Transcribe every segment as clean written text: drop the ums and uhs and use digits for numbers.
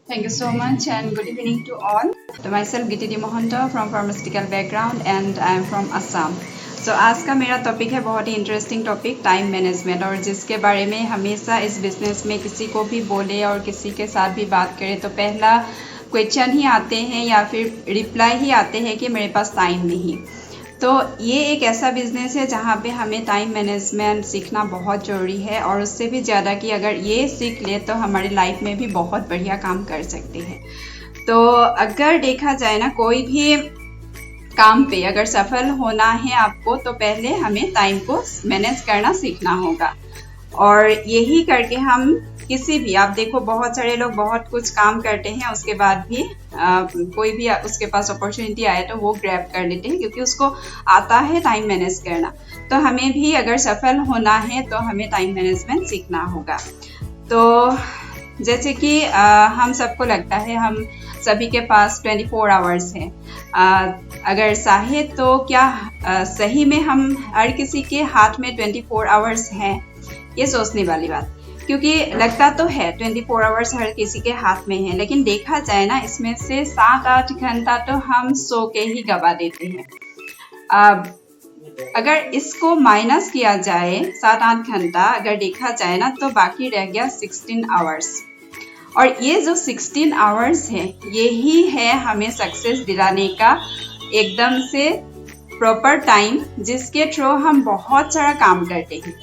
Thank you so much and good evening to all. To myself GTD Mohanta from pharmaceutical background and I am from Assam. So आज का मेरा topic है बहुत ही interesting topic time management और जिसके बारे में हमेशा इस बिजनेस में किसी को भी बोले और किसी के साथ भी बात करें तो पहला क्वेश्चन ही आते हैं या फिर रिप्लाई ही आते हैं कि मेरे पास टाइम नहीं। तो ये एक ऐसा बिजनेस है जहाँ पे हमें टाइम मैनेजमेंट सीखना बहुत ज़रूरी है और उससे भी ज़्यादा कि अगर ये सीख ले तो हमारी लाइफ में भी बहुत बढ़िया काम कर सकते हैं। तो अगर देखा जाए ना कोई भी काम पे अगर सफल होना है आपको तो पहले हमें टाइम को मैनेज करना सीखना होगा और यही करके हम किसी भी आप देखो बहुत सारे लोग बहुत कुछ काम करते हैं उसके बाद भी कोई भी उसके पास अपॉर्चुनिटी आए तो वो ग्रैब कर लेते हैं क्योंकि उसको आता है टाइम मैनेज करना। तो हमें भी अगर सफल होना है तो हमें टाइम मैनेजमेंट सीखना होगा। तो जैसे कि हम सबको लगता है हम सभी के पास 24 आवर्स है। अगर चाहे तो क्या सही में हम हर किसी के हाथ में 24 आवर्स हैं, ये सोचने वाली बात, क्योंकि लगता तो है 24 आवर्स हर किसी के हाथ में है, लेकिन देखा जाए ना इसमें से 7-8 घंटा तो हम सो के ही गवा देते हैं। अगर इसको माइनस किया जाए 7-8 घंटा अगर देखा जाए ना तो बाकी रह गया 16 आवर्स और ये जो 16 आवर्स है यही है हमें सक्सेस दिलाने का एकदम से प्रॉपर टाइम, जिसके थ्रू हम बहुत सारा काम करते हैं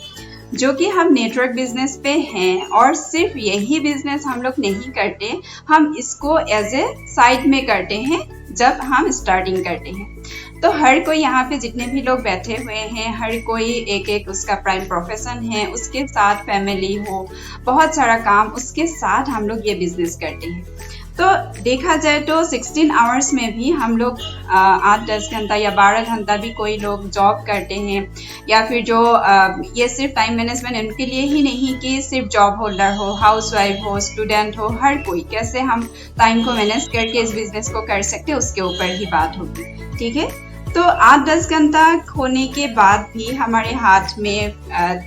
जो कि हम नेटवर्क बिजनेस पे हैं। और सिर्फ यही बिजनेस हम लोग नहीं करते, हम इसको एज ए साइड में करते हैं जब हम स्टार्टिंग करते हैं। तो हर कोई यहाँ पे जितने भी लोग बैठे हुए हैं हर कोई एक उसका प्राइम प्रोफेशन है, उसके साथ फैमिली हो, बहुत सारा काम, उसके साथ हम लोग ये बिजनेस करते हैं। तो देखा जाए तो 16 आवर्स में भी हम लोग 8-10 घंटा या 12 घंटा भी कोई लोग जॉब करते हैं या फिर जो ये सिर्फ टाइम मैनेजमेंट उनके लिए ही नहीं कि सिर्फ जॉब होल्डर हो, हाउसवाइफ हो, स्टूडेंट हो, हर कोई कैसे हम टाइम को मैनेज करके इस बिजनेस को कर सकते हैं उसके ऊपर ही बात होगी। ठीक है, तो 8-10 घंटा होने के बाद भी हमारे हाथ में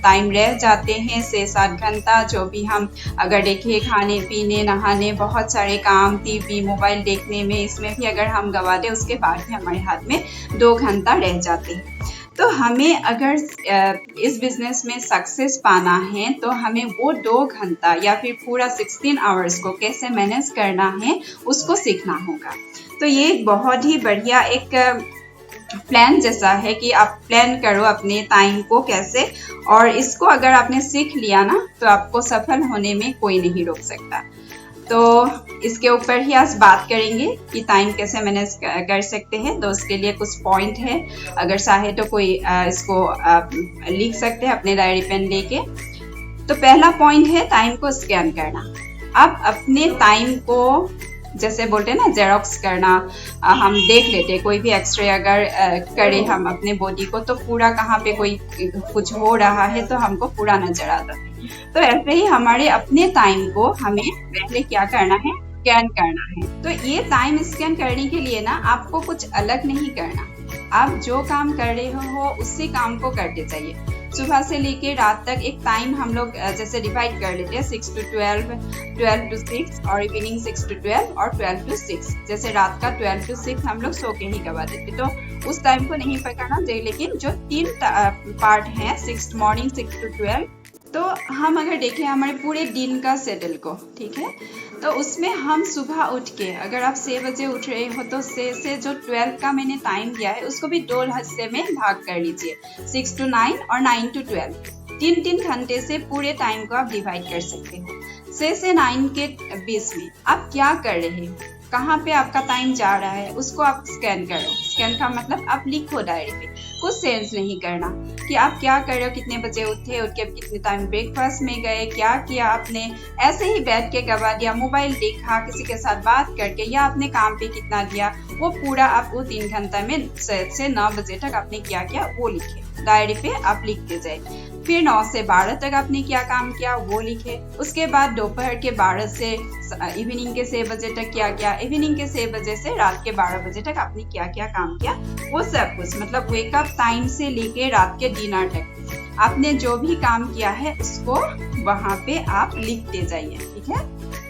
टाइम रह जाते हैं 6-7 घंटा, जो भी हम अगर देखें खाने पीने नहाने बहुत सारे काम, टीवी मोबाइल देखने में, इसमें भी अगर हम गवा दें उसके बाद भी हमारे हाथ में 2 घंटा रह जाते हैं। तो हमें अगर इस बिजनेस में सक्सेस पाना है तो हमें वो 2 घंटा या फिर पूरा 16 आवर्स को कैसे मैनेज करना है उसको सीखना होगा। तो ये बहुत ही बढ़िया एक प्लान जैसा है कि आप प्लान करो अपने टाइम को कैसे, और इसको अगर आपने सीख लिया ना तो आपको सफल होने में कोई नहीं रोक सकता। तो इसके ऊपर ही आज बात करेंगे कि टाइम कैसे मैनेज कर सकते हैं। तो उसके लिए कुछ पॉइंट है, अगर चाहे तो कोई इसको लिख सकते हैं अपने डायरी पेन लेके। तो पहला पॉइंट है टाइम को स्कैन करना। आप अपने टाइम को जैसे बोलते हैं ना जेरोक्स करना, हम देख लेते हैं कोई भी एक्सरे अगर करें हम अपने बॉडी को तो पूरा कहाँ पे कोई कुछ हो रहा है तो हमको पूरा नजर आता है। तो ऐसे ही हमारे अपने टाइम को हमें पहले क्या करना है, स्कैन करना है। तो ये टाइम स्कैन करने के लिए ना आपको कुछ अलग नहीं करना, आप जो काम कर रहे हो उसी काम को करते जाइए। सुबह से लेके रात तक एक टाइम हम लोग जैसे डिवाइड कर लेते हैं 6 to 12, 12 to 6 और इवनिंग 6 to 12 और 12 to 6। जैसे रात का 12 to 6 हम लोग सो के ही गवा देते, तो उस टाइम को नहीं पकड़ना चाहिए। लेकिन जो 3 पार्ट हैं 6 मॉर्निंग 6 to 12, तो हम अगर देखें हमारे पूरे दिन का शेड्यूल को, ठीक है, तो उसमें हम सुबह उठ के अगर आप 6 बजे उठ रहे हो तो 6 से जो 12 का मैंने टाइम दिया है उसको भी 2 हिस्से में भाग कर लीजिए, 6 to 9 और 9 to 12। 3-3 घंटे से पूरे टाइम को आप डिवाइड कर सकते हो। 6 से 9 के बीच में आप क्या कर रहे हो, कहाँ पे आपका टाइम जा रहा है उसको आप स्कैन करो। स्कैन का मतलब आप लिखो डायरी पे, कुछ सेंस नहीं करना कि आप क्या कर रहे हो, कितने बजे उठे, उठ के कितने टाइम ब्रेकफास्ट में गए, क्या किया आपने, ऐसे ही बैठ के गवा दिया, मोबाइल देखा, किसी के साथ बात करके, या आपने काम पे कितना दिया, वो पूरा आप वो 3 घंटा में से 9 बजे तक आपने क्या किया वो लिखे, डायरी पे आप लिखते जाए। फिर 9 से 12 तक आपने क्या काम किया वो लिखे। उसके बाद दोपहर के 12 से इवनिंग के 6 बजे तक क्या किया, इवनिंग के 6 बजे से रात के 12 बजे तक आपने क्या क्या काम किया वो सब कुछ, मतलब वेकअप टाइम से लेके रात के डिनर तक आपने जो भी काम किया है उसको वहाँ पे आप लिखते जाइए। ठीक है,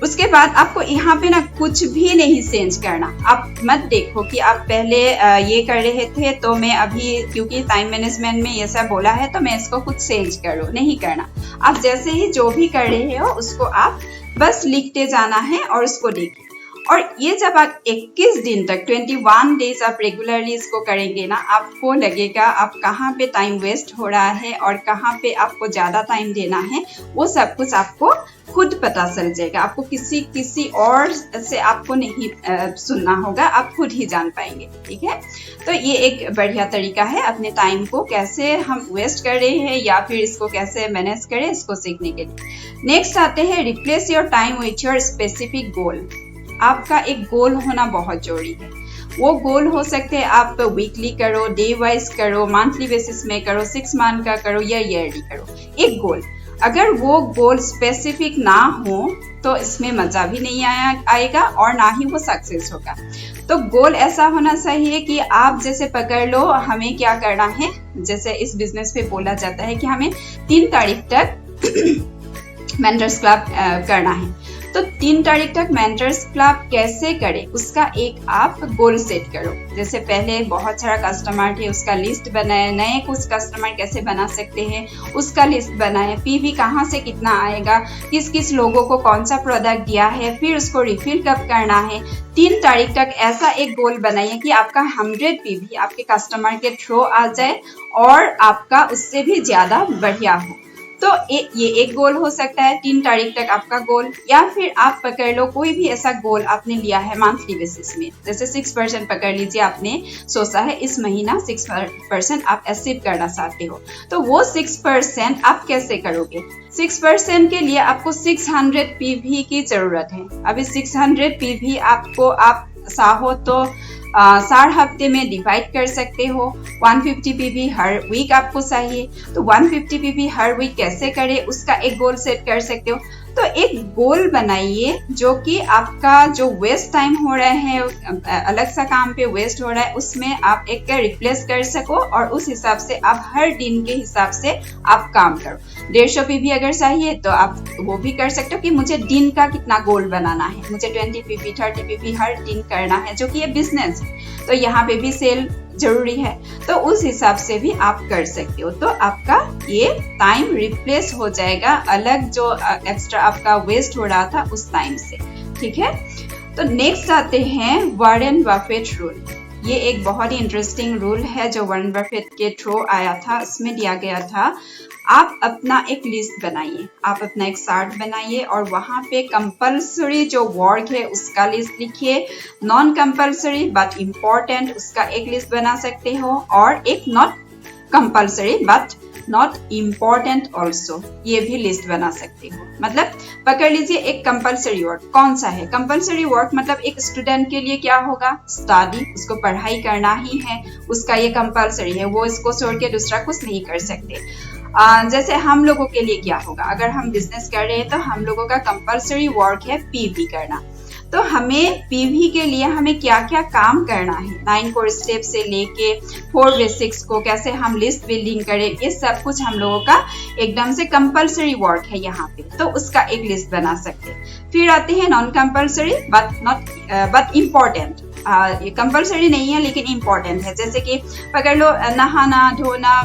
उसके बाद आपको यहाँ पे ना कुछ भी नहीं चेंज करना। आप मत देखो कि आप पहले ये कर रहे थे तो मैं अभी क्योंकि टाइम मैनेजमेंट में ये सब बोला है तो मैं इसको कुछ चेंज करूँ, नहीं करना। आप जैसे ही जो भी कर रहे हो उसको आप बस लिखते जाना है और उसको देखिए। और ये जब आप 21 दिन तक 21 डेज आप रेगुलरली इसको करेंगे ना, आपको लगेगा आप कहाँ पे टाइम वेस्ट हो रहा है और कहाँ पे आपको ज़्यादा टाइम देना है, वो सब कुछ आपको खुद पता चल जाएगा। आपको किसी और से आपको नहीं सुनना होगा, आप खुद ही जान पाएंगे। ठीक है, तो ये एक बढ़िया तरीका है अपने टाइम को कैसे हम वेस्ट कर रहे हैं या फिर इसको कैसे मैनेज करें, इसको सीखने के लिए। नेक्स्ट आते हैं replace your time with your specific goal. आपका एक गोल होना बहुत जरूरी है। वो गोल हो सकते हैं आप वीकली करो, डे वाइज करो, मंथली बेसिस में करो, 6 मंथ का करो या ईयरली करो। एक गोल, अगर वो गोल स्पेसिफिक ना हो तो इसमें मजा भी नहीं आएगा और ना ही वो सक्सेस होगा। तो गोल ऐसा होना चाहिए कि आप जैसे पकड़ लो हमें क्या करना है, जैसे इस बिजनेस पे बोला जाता है कि हमें 3 तारीख तक मेंटर्स क्लब करना है। तो 3 तारीख तक मेंटर्स क्लब कैसे करें उसका एक आप गोल सेट करो। जैसे पहले बहुत सारा कस्टमर थे, उसका लिस्ट बनाए, नए कुछ कस्टमर कैसे बना सकते हैं उसका लिस्ट बनाए, पीवी कहाँ से कितना आएगा, किस किस लोगों को कौन सा प्रोडक्ट दिया है, फिर उसको रिफिल कब करना है। 3 तारीख तक ऐसा एक गोल बनाइए कि आपका 100 पीवी आपके कस्टमर के थ्रू आ जाए और आपका उससे भी ज़्यादा बढ़िया हो। तो ये एक गोल हो सकता है 3 तारीख तक आपका गोल। या फिर आप पकड़ लो कोई भी ऐसा गोल आपने लिया है मंथली बेसिस में, जैसे 6% पकड़ लीजिए, आपने सोचा है इस महीना 6% आप अचीव करना चाहते हो। तो वो 6% आप कैसे करोगे? 6% के लिए आपको 600 पीवी की जरूरत है। अभी 600 पीवी आपको आप चाहो तो 4 हफ्ते में डिवाइड कर सकते हो। 150 पीवी हर वीक आपको चाहिए, तो 150 पीवी हर वीक कैसे करें उसका एक गोल सेट कर सकते हो। तो एक गोल बनाइए जो कि आपका जो वेस्ट टाइम हो रहा है, अलग सा काम पे वेस्ट हो रहा है, उसमें आप एक रिप्लेस कर सको और उस हिसाब से आप हर दिन के हिसाब से आप काम करो। 150 पीवी अगर चाहिए तो आप वो भी कर सकते हो कि मुझे दिन का कितना गोल बनाना है, मुझे 20 पीवी 30 पीवी हर दिन करना है, जो कि ये बिजनेस है तो यहाँ पे भी सेल जरूरी है, तो उस हिसाब से भी आप कर सकते हो। तो आपका ये टाइम रिप्लेस हो जाएगा अलग जो एक्स्ट्रा आपका वेस्ट हो रहा था उस टाइम से। ठीक है, तो नेक्स्ट आते हैं वॉरेन बफेट रूल। ये एक बहुत ही इंटरेस्टिंग रूल है जो वॉरेन बफेट के थ्रू आया था। इसमें दिया गया था आप अपना एक लिस्ट बनाइए, आप अपना एक चार्ट बनाइए और वहाँ पे कंपल्सरी जो वर्क है उसका लिस्ट लिखिए, नॉन कंपल्सरी बट इम्पोर्टेंट उसका एक लिस्ट बना सकते हो और एक not compulsory but not important also ये भी लिस्ट बना सकते हो। मतलब पकड़ लीजिए एक कंपल्सरी वर्क कौन सा है। कंपल्सरी वर्क मतलब एक स्टूडेंट के लिए क्या होगा, स्टडी, उसको पढ़ाई करना ही है, उसका ये कंपल्सरी है, वो इसको छोड़ के दूसरा कुछ नहीं कर सकते। जैसे हम लोगों के लिए क्या होगा, अगर हम बिजनेस कर रहे हैं तो हम लोगों का कंपल्सरी वर्क है पीवी करना। तो हमें पीवी के लिए हमें क्या क्या काम करना है, 9 कोर स्टेप से लेके 4 बेसिक्स को कैसे हम लिस्ट बिल्डिंग करें, ये सब कुछ हम लोगों का एकदम से कंपल्सरी वर्क है यहाँ पे, तो उसका एक लिस्ट बना सकते हैं। फिर आते हैं नॉन कंपल्सरी बट इम्पोर्टेंट। ये कंपल्सरी नहीं है लेकिन इम्पोर्टेंट है, जैसे कि पकड़ लो नहाना धोना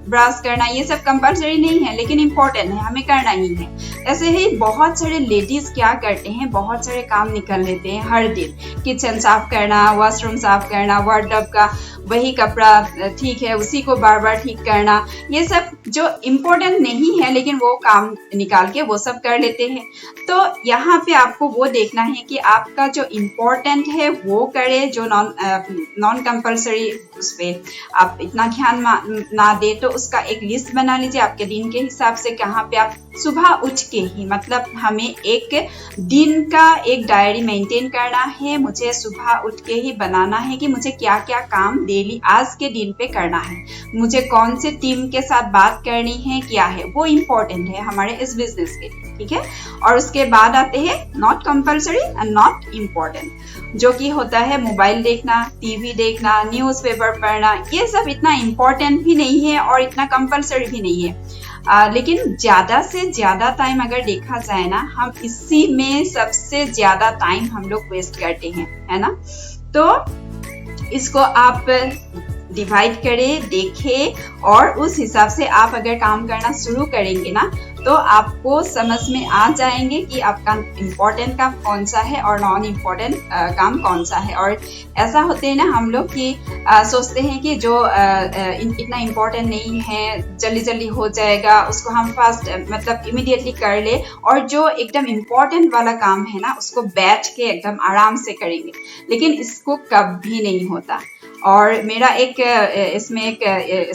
ब्रश करना, ये सब कंपल्सरी नहीं है लेकिन इम्पोर्टेंट है, हमें करना ही है। ऐसे ही बहुत सारे लेडीज क्या करते हैं, बहुत सारे काम निकल लेते हैं हर दिन, किचन साफ करना, वॉशरूम साफ करना, वार्डरोब का वही कपड़ा ठीक है उसी को बार बार ठीक करना, ये सब जो इम्पोर्टेंट नहीं है लेकिन वो काम निकाल के वो सब कर लेते हैं। तो यहाँ पे आपको वो देखना है कि आपका जो इम्पोर्टेंट है वो करे, जो नॉन कंपल्सरी उस पर आप इतना ध्यान ना दे, तो उसका एक लिस्ट बना लीजिए आपके दिन के हिसाब से। कहाँ पे आप सुबह उठ के ही, मतलब हमें एक दिन का एक डायरी मेंटेन करना है, मुझे सुबह उठ के ही बनाना है कि मुझे क्या क्या काम डेली आज के दिन पे करना है, मुझे कौन से टीम के साथ बात करनी है, क्या है वो इम्पोर्टेंट है हमारे इस बिजनेस के लिए। ठीक है, और उसके बाद आते हैं not compulsory and not important, जो कि होता है मोबाइल देखना, टीवी देखना, न्यूज़पेपर पढ़ना, ये सब इतना इम्पोर्टेंट भी नहीं है और इतना कंपल्सरी भी नहीं है। लेकिन ज्यादा से ज्यादा टाइम अगर देखा जाए ना, हम इसी में सबसे ज्यादा टाइम हम लोग वेस्ट करते हैं, है ना। तो इसको आप डिवाइड करें, देखें, और उस हिसाब से आप अगर काम करना शुरू करेंगे ना, तो आपको समझ में आ जाएंगे कि आपका इम्पोर्टेंट काम कौन सा है और नॉन इम्पोर्टेंट काम कौन सा है। और ऐसा होते हैं ना हम लोग कि सोचते हैं कि जो इतना इम्पोर्टेंट नहीं है, जल्दी जल्दी हो जाएगा, उसको हम फास्ट मतलब इमीडिएटली कर ले, और जो एकदम इम्पोर्टेंट वाला काम है ना, उसको बैठ के एकदम आराम से करेंगे, लेकिन इसको कभी नहीं होता। और मेरा एक इसमें एक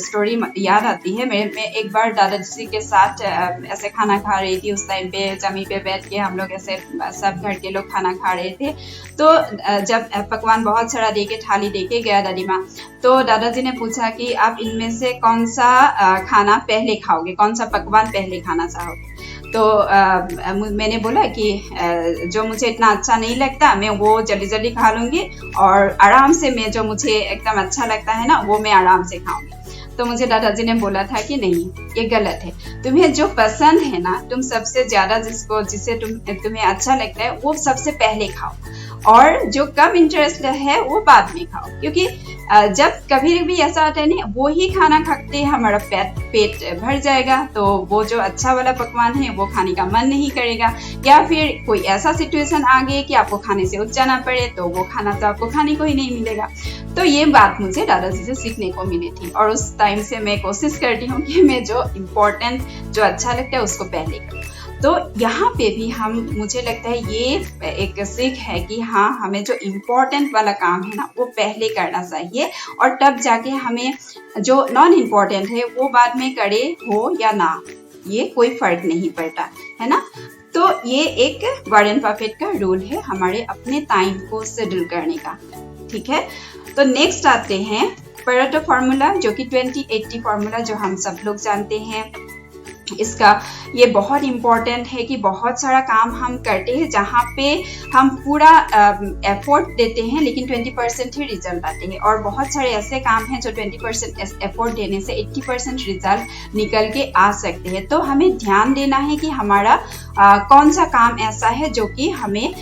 स्टोरी याद आती है। मैं एक बार दादाजी के साथ ऐसे खाना खा रही थी। उस टाइम पे जमी पे बैठ के हम लोग ऐसे सब घर के लोग खाना खा रहे थे। तो जब पकवान बहुत सारा दे के थाली दे के गया दादी माँ, तो दादाजी ने पूछा कि आप इनमें से कौन सा खाना पहले खाओगे, कौन सा पकवान पहले खाना चाहोगे। तो मैंने बोला कि जो मुझे इतना अच्छा नहीं लगता मैं वो जल्दी जल्दी खा लूँगी, और आराम से मैं जो मुझे एकदम अच्छा लगता है ना, वो मैं आराम से खाऊंगी। तो मुझे दादाजी ने बोला था कि नहीं, ये गलत है। तुम्हें जो पसंद है ना, तुम सबसे ज्यादा जिसे तुम्हें अच्छा लगता है वो सबसे पहले खाओ, और जो कम इंटरेस्ट है वो बाद में खाओ। क्योंकि जब कभी भी ऐसा होता है नहीं, वो ही खाना खाते हमारा पेट भर जाएगा, तो वो जो अच्छा वाला पकवान है वो खाने का मन नहीं करेगा। या फिर कोई ऐसा सिचुएशन आ गई कि आपको खाने से उठ जाना पड़े, तो वो खाना तो आपको खाने को ही नहीं मिलेगा। तो ये बात मुझे दादाजी से सीखने को मिली थी, और उस टाइम से मैं कोशिश करती हूँ कि मैं जो इम्पोर्टेंट, जो अच्छा लगता है उसको पहले करूँ। तो यहाँ पे भी मुझे लगता है ये एक सीख है कि हाँ, हमें जो इम्पोर्टेंट वाला काम है ना वो पहले करना चाहिए, और तब जाके हमें जो नॉन इम्पोर्टेंट है वो बाद में करे, हो या ना, ये कोई फर्क नहीं पड़ता, है ना। तो ये एक वॉरेन बफेट का रूल है हमारे अपने टाइम को शेड्यूल करने का, ठीक है। तो नेक्स्ट आते हैं पेरेटो फार्मूला, जो कि 20-80 फार्मूला, जो हम सब लोग जानते हैं। इसका ये बहुत इम्पोर्टेंट है कि बहुत सारा काम हम करते हैं जहाँ पे हम पूरा एफर्ट देते हैं, लेकिन 20% ही रिजल्ट आते हैं, और बहुत सारे ऐसे काम हैं जो 20% एफर्ट देने से 80% रिजल्ट निकल के आ सकते हैं। तो हमें ध्यान देना है कि हमारा कौन सा काम ऐसा है जो कि हमें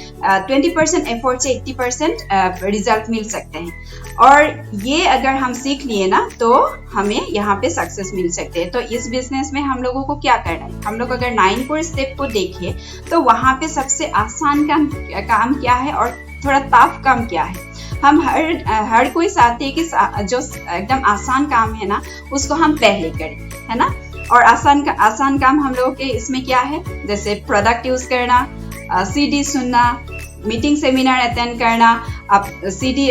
20% एफर्ट से 80% रिजल्ट मिल सकते हैं, और ये अगर हम सीख लिए ना, तो हमें यहाँ पे सक्सेस मिल सकते हैं। तो इस बिजनेस में हम लोगों को क्या करना है, हम लोग अगर 9 core स्टेप को देखें, तो वहाँ पे सबसे आसान काम क्या है और थोड़ा टफ काम क्या है। हम हर कोई चाहते हैं कि जो एकदम आसान काम है ना, उसको हम पहले करें, है ना। और आसान काम हम लोगों के इसमें क्या है, जैसे प्रोडक्ट यूज करना, CD सुनना, मीटिंग सेमिनार अटेंड करना, आप CD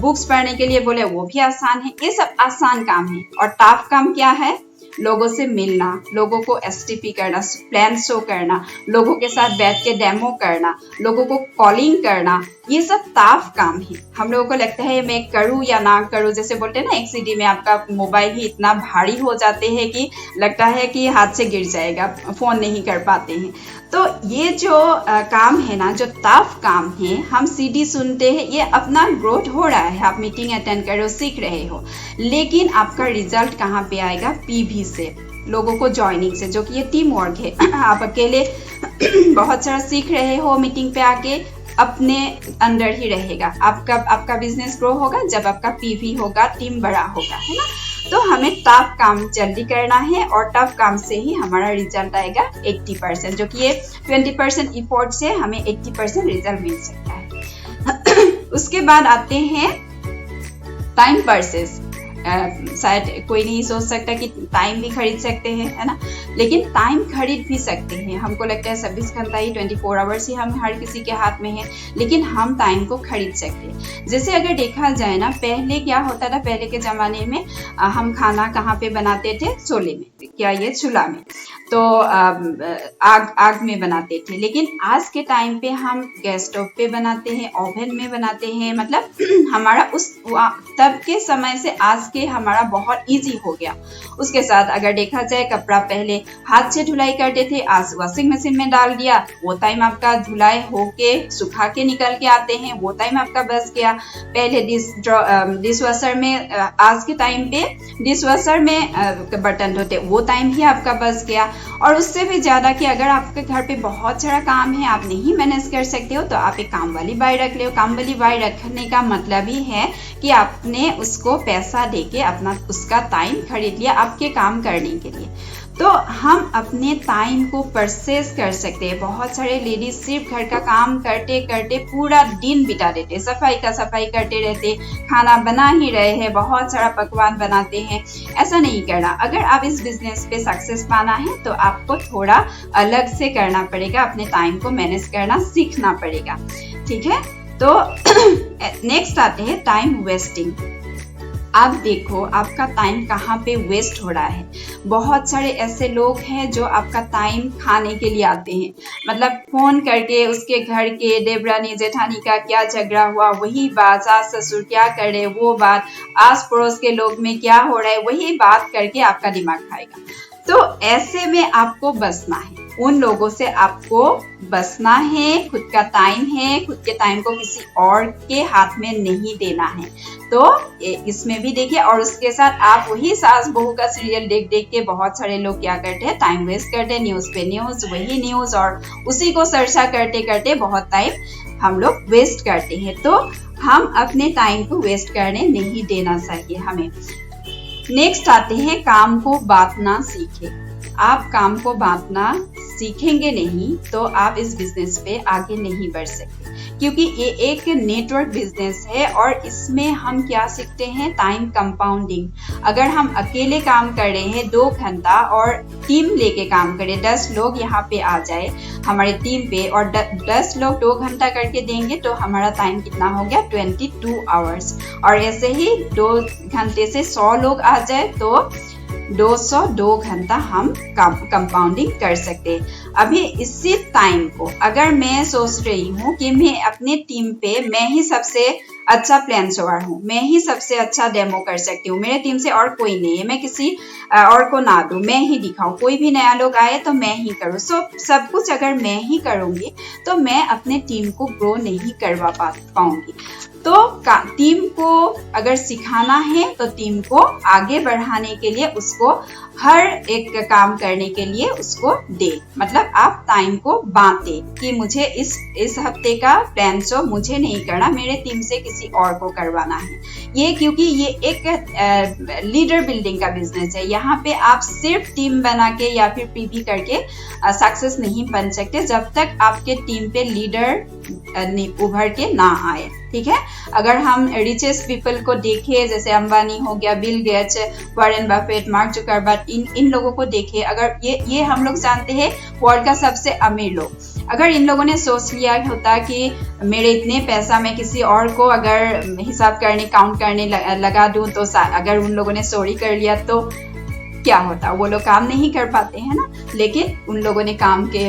बुक्स पढ़ने के लिए बोले वो भी आसान है। ये सब आसान काम है। और टफ काम क्या है, लोगों से मिलना, लोगों को STP करना, प्लान शो करना, लोगों के साथ बैठ के डेमो करना, लोगों को कॉलिंग करना, ये सब टफ काम है। हम लोगों को लगता है मैं करूँ या ना करूँ, जैसे बोलते हैं ना, एक CD में आपका मोबाइल ही इतना भारी हो जाते हैं कि लगता है कि हाथ से गिर जाएगा, फोन नहीं कर पाते हैं। तो ये जो काम है ना, जो टफ काम है, हम CD सुनते हैं, ये अपना ग्रोथ हो रहा है, आप मीटिंग अटेंड कर रहे हो, सीख रहे हो, लेकिन आपका रिजल्ट कहाँ पे आएगा, PV से, लोगों को ज्वाइनिंग से, जो कि ये टीम वर्क है। आप अकेले बहुत सारा सीख रहे हो, मीटिंग पे आके अपने अंदर ही रहेगा। आपका बिजनेस ग्रो होगा जब आपका PV होगा, टीम बड़ा होगा, है ना। तो हमें टफ काम जल्दी करना है, और टफ काम से ही हमारा रिजल्ट आएगा 80%, जो कि ये 20% इफोर्ट से हमें 80% रिजल्ट मिल सकता है। उसके बाद आते हैं टाइम वर्सेस। शायद कोई नहीं सोच सकता कि टाइम भी खरीद सकते हैं, है ना, लेकिन टाइम खरीद भी सकते हैं। हमको लगता है 24 घंटा ही, 24 आवर्स ही हम हर किसी के हाथ में है, लेकिन हम टाइम को खरीद सकते हैं। जैसे अगर देखा जाए ना, पहले क्या होता था, पहले के ज़माने में हम खाना कहाँ पे बनाते थे, चूल्हे में, क्या ये चूल्हा में, तो आग में बनाते थे। लेकिन आज के टाइम पे हम गैस स्टोव पे बनाते हैं, ओवन में बनाते हैं। मतलब हमारा उस तब के समय से आज के हमारा बहुत इजी हो गया। उसके साथ अगर देखा जाए, कपड़ा पहले हाथ से धुलाई करते थे, आज वॉशिंग मशीन में डाल दिया, वो टाइम आपका धुलाई होके सुखा के निकल के आते हैं, वो टाइम आपका बच गया। पहले डिश वॉशर में, आज के टाइम पे डिश वॉशर में बर्तन धोते, वो टाइम भी आपका बच गया। और उससे भी ज्यादा कि अगर आपके घर पे बहुत सारा काम है, आप नहीं मैनेज कर सकते हो, तो आप एक काम वाली बाई रख ले। काम वाली बाई रखने का मतलब ही है कि आपने उसको पैसा देके अपना उसका टाइम खरीद लिया आपके काम करने के लिए। तो हम अपने टाइम को परचेज कर सकते हैं। बहुत सारे लेडीज सिर्फ घर का काम करते करते पूरा दिन बिता देते, सफाई का सफाई करते रहते, खाना बना ही रहे हैं, बहुत सारा पकवान बनाते हैं। ऐसा नहीं करना। अगर आप इस बिजनेस पे सक्सेस पाना है तो आपको थोड़ा अलग से करना पड़ेगा, अपने टाइम को मैनेज करना सीखना पड़ेगा। ठीक है, तो नेक्स्ट आते हैं टाइम वेस्टिंग। आप देखो आपका टाइम कहाँ पे वेस्ट हो रहा है। बहुत सारे ऐसे लोग हैं जो आपका टाइम खाने के लिए आते हैं, मतलब फोन करके उसके घर के देवरानी जेठानी का क्या झगड़ा हुआ वही बात, सास ससुर क्या कर रहे वो बात, आस पड़ोस के लोग में क्या हो रहा है वही बात करके आपका दिमाग खाएगा। तो ऐसे में आपको बचना है, उन लोगों से आपको बचना है। खुद का टाइम है, खुद के टाइम को किसी और के हाथ में नहीं देना है। तो इसमें भी देखिए, और उसके साथ आप वही सास बहू का सीरियल देख देख के बहुत सारे लोग क्या करते हैं, टाइम वेस्ट करते हैं, न्यूज पे न्यूज, वही न्यूज और उसी को चर्चा करते करते बहुत टाइम हम लोग वेस्ट करते हैं। तो हम अपने टाइम को वेस्ट करने नहीं देना चाहिए हमें। नेक्स्ट आते हैं काम को बांटना सीखे। आप काम को बांटना सीखेंगे नहीं तो आप इस बिजनेस पे आगे नहीं बढ़ सकते, क्योंकि ये एक नेटवर्क बिजनेस है और इसमें हम क्या सीखते हैं, टाइम कंपाउंडिंग। अगर हम अकेले काम कर रहे हैं 2 घंटा और टीम लेके काम करें, 10 लोग यहाँ पे आ जाए हमारे टीम पे और 10 लोग 2 घंटा करके देंगे तो हमारा टाइम कितना हो गया, 22 आवर्स। और ऐसे ही 2 घंटे से 100 लोग आ जाए तो 202 घंटा हम कंपाउंडिंग कर सकते हैं। अभी इसी टाइम को अगर मैं सोच रही हूँ कि मैं अपने टीम पे मैं ही सबसे अच्छा प्लान शोअर हूँ, मैं ही सबसे अच्छा डेमो कर सकती हूँ, मेरे टीम से और कोई नहीं है, मैं किसी और को ना दूँ, मैं ही दिखाऊँ, कोई भी नया लोग आए तो मैं ही करूँ। सब कुछ अगर मैं ही करूँगी तो मैं अपने टीम को ग्रो नहीं करवा पाऊंगी। तो टीम को अगर सिखाना है तो टीम को आगे बढ़ाने के लिए उसको हर एक काम करने के लिए उसको दे, मतलब आप टाइम को बांटे कि मुझे इस हफ्ते का प्लान शो मुझे नहीं करना, मेरे टीम से किसी और को करवाना है। ये क्योंकि ये एक लीडर बिल्डिंग का बिजनेस है, यहाँ पे आप सिर्फ टीम बना के या फिर पीपी करके सक्सेस नहीं बन सकते जब तक आपके टीम पे लीडर उभर के ना आए। ठीक है, अगर हम रिचेस्ट पीपल को देखें, जैसे अंबानी हो गया, Bill Gates, Warren Buffett, Mark Zuckerberg, इन लोगों को देखें, अगर ये हम लोग जानते हैं वर्ल्ड का सबसे अमीर लोग। अगर इन लोगों ने सोच लिया होता कि मेरे इतने पैसा मैं किसी और को अगर हिसाब करने काउंट करने लगा दूं तो अगर उन लोगों ने चोरी कर लिया तो क्या होता, वो लोग काम नहीं कर पाते हैं ना। लेकिन उन लोगों ने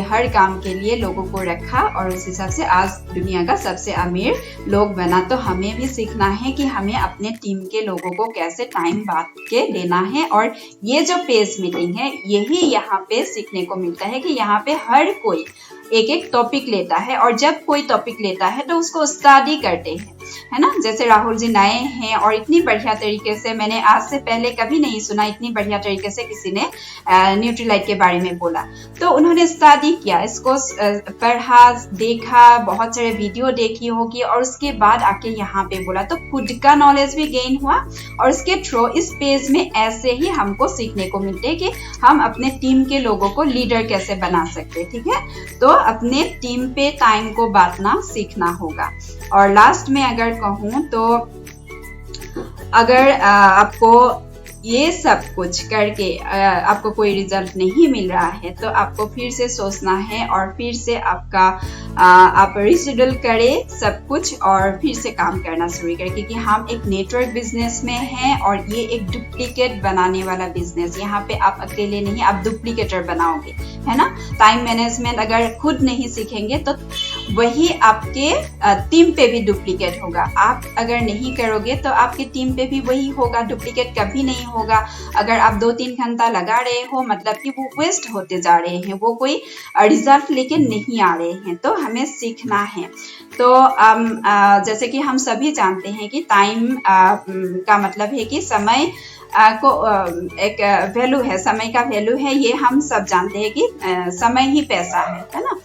हर काम के लिए लोगों को रखा और उस हिसाब से आज दुनिया का सबसे अमीर लोग बना। तो हमें भी सीखना है कि हमें अपने टीम के लोगों को कैसे टाइम बांट के देना है। और ये जो पेज मीटिंग है यही यहाँ पे सीखने को मिलता है कि यहाँ पे हर कोई एक एक टॉपिक लेता है और जब कोई टॉपिक लेता है तो उसको स्टडी करते हैं, है ना। जैसे राहुल जी नए हैं और इतनी बढ़िया तरीके से, मैंने आज से पहले कभी नहीं सुना इतनी बढ़िया तरीके से किसी ने न्यूट्रीलाइट के बारे में बोला। तो उन्होंने स्टडी किया, इसको पढ़ा, देखा, बहुत सारे वीडियो देखी होगी और उसके बाद आके यहाँ पे बोला, तो खुद का नॉलेज भी गेन हुआ। और उसके थ्रू इस पेज में ऐसे ही हमको सीखने को मिलते हैं कि हम अपने टीम के लोगों को लीडर कैसे बना सकते हैं। ठीक है, तो अपने टीम पे टाइम को बांटना सीखना होगा। और लास्ट में अगर कहूँ तो अगर आपको ये सब कुछ करके आपको कोई रिजल्ट नहीं मिल रहा है तो आपको फिर से सोचना है और फिर से आप रिशेड्यूल करें सब कुछ और फिर से काम करना शुरू करें, क्योंकि हम एक नेटवर्क बिजनेस में हैं और ये एक डुप्लीकेट बनाने वाला बिजनेस। यहाँ पे आप अकेले नहीं, आप डुप्लीकेटर बनाओगे, है ना। टाइम मैनेजमेंट अगर खुद नहीं सीखेंगे तो वही आपके टीम पे भी डुप्लीकेट होगा। आप अगर नहीं करोगे तो आपके टीम पे भी वही होगा, डुप्लीकेट कभी नहीं होगा। अगर आप 2-3 घंटा लगा रहे हो मतलब कि वो वेस्ट होते जा रहे हैं, वो कोई रिजल्ट लेके नहीं आ रहे हैं। तो हमें सीखना है। तो जैसे कि हम सभी जानते हैं कि टाइम का मतलब है कि समय को एक वैल्यू है, समय का वैल्यू है, ये हम सब जानते हैं कि समय ही पैसा है ना।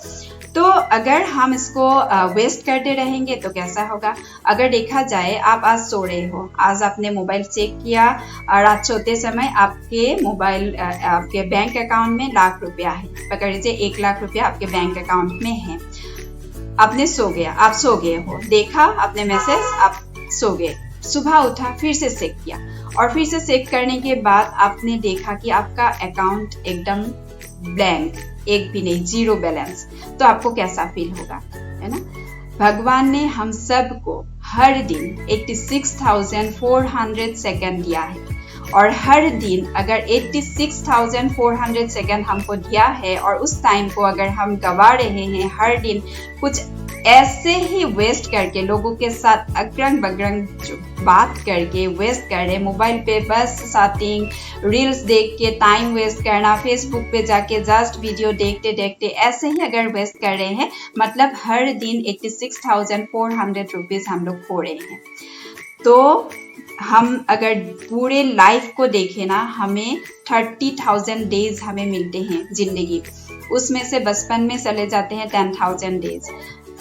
तो अगर हम इसको वेस्ट करते रहेंगे तो कैसा होगा। अगर देखा जाए आप आज सो रहे हो, आज आपने मोबाइल चेक किया, रात सोते समय आपके मोबाइल आपके बैंक अकाउंट में लाख रुपया है, पकड़ लीजिए 1 लाख रुपया आपके बैंक अकाउंट में है। आपने आप सो गए हो, देखा आपने मैसेज, आप सो गए, सुबह उठा फिर से चेक किया और फिर से चेक करने के बाद आपने देखा कि आपका अकाउंट एकदम ब्लैंक, एक भी नहीं, 0 बैलेंस। तो आपको कैसा फील होगा, है ना। भगवान ने हम सबको हर दिन 86,400 सेकंड दिया है और हर दिन अगर 86,400 सेकंड हमको दिया है और उस टाइम को अगर हम गवा रहे हैं हर दिन कुछ ऐसे ही वेस्ट करके, लोगों के साथ अगरंग बगरंग बात करके वेस्ट कर रहे, मोबाइल पे बस चैटिंग, रील्स देख के टाइम वेस्ट करना, फेसबुक पे जाके जस्ट वीडियो देखते देखते ऐसे ही अगर वेस्ट कर रहे हैं, मतलब हर दिन 86,400 रुपीज हम लोग खो रहे हैं। तो हम अगर पूरे लाइफ को देखें ना, हमें 30,000 डेज हमें मिलते हैं जिंदगी, उसमें से बचपन में चले जाते हैं 10,000 डेज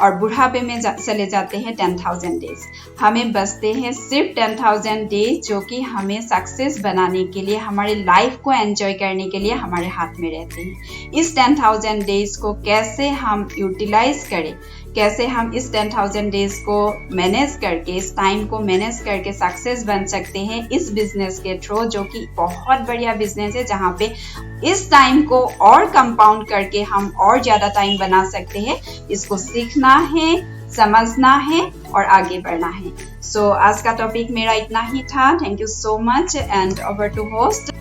और बुढ़ापे में चले जाते हैं 10,000 डेज। हमें बचते हैं सिर्फ 10,000 डेज, जो कि हमें सक्सेस बनाने के लिए, हमारे लाइफ को एंजॉय करने के लिए हमारे हाथ में रहते हैं। इस 10,000 डेज को कैसे हम यूटिलाइज करें, कैसे हम इस 10,000 डेज को मैनेज करके, इस टाइम को मैनेज करके सक्सेस बन सकते हैं इस बिजनेस के थ्रू, जो कि बहुत बढ़िया बिजनेस है, जहाँ पे इस टाइम को और कंपाउंड करके हम और ज़्यादा टाइम बना सकते हैं। इसको सीखना है, समझना है और आगे बढ़ना है। सो आज का टॉपिक मेरा इतना ही था। Thank you so much and over to host.